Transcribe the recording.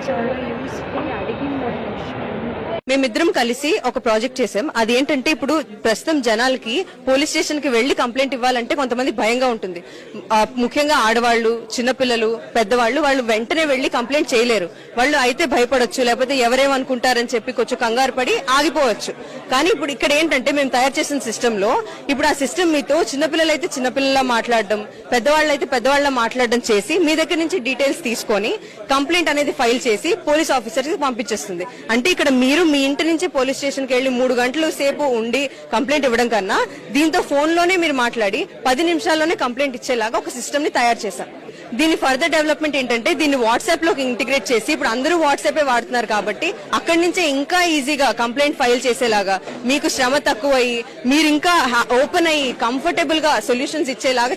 చాలా యూస్ఫుల్ అడిగిన మేమిద్దరం కలిసి ఒక ప్రాజెక్ట్ చేసాం. అది ఏంటంటే ఇప్పుడు ప్రస్తుతం జనాలకి పోలీస్ స్టేషన్ కి వెళ్లి కంప్లైంట్ ఇవ్వాలంటే కొంతమంది భయంగా ఉంటుంది. ముఖ్యంగా ఆడవాళ్లు, చిన్నపిల్లలు, పెద్దవాళ్లు వాళ్ళు వెంటనే వెళ్లి కంప్లైంట్ చేయలేరు. వాళ్ళు అయితే భయపడొచ్చు, లేకపోతే ఎవరేమనుకుంటారని చెప్పి కొంచెం కంగారు పడి ఆగిపోవచ్చు. కానీ ఇప్పుడు ఇక్కడ ఏంటంటే మేము తయారు చేసిన సిస్టమ్ లో ఇప్పుడు ఆ సిస్టమ్ మీతో చిన్నపిల్లలు అయితే చిన్నపిల్లలా మాట్లాడడం, పెద్దవాళ్ళు అయితే పెద్దవాళ్ళ మాట్లాడడం చేసి మీ దగ్గర నుంచి డీటెయిల్స్ తీసుకొని కంప్లైంట్ అనేది ఫైల్ చేసి పోలీస్ ఆఫీసర్ కి పంపించేస్తుంది. అంటే ఇక్కడ మీరు మీ ఇంటి నుంచి పోలీస్ స్టేషన్ కి వెళ్లి 3 గంటల సేపు ఉండి కంప్లైంట్ ఇవ్వడం కన్నా దీంతో ఫోన్ లోనే మీరు మాట్లాడి 10 నిమిషాల్లోనే కంప్లైంట్ ఇచ్చేలాగా ఒక సిస్టమ్ ని తయారు చేశాం. దీని ఫర్దర్ డెవలప్మెంట్ ఏంటంటే దీన్ని వాట్సాప్ లోకి ఇంటిగ్రేట్ చేసి ఇప్పుడు అందరూ వాట్సాప్ వాడుతున్నారు కాబట్టి అక్కడి నుంచే ఇంకా ఈజీగా కంప్లైంట్ ఫైల్ చేసేలాగా, మీకు శ్రమ తక్కువ అయ్యి మీరు ఇంకా ఓపెన్ అయ్యి కంఫర్టబుల్ గా సొల్యూషన్స్ ఇచ్చేలాగా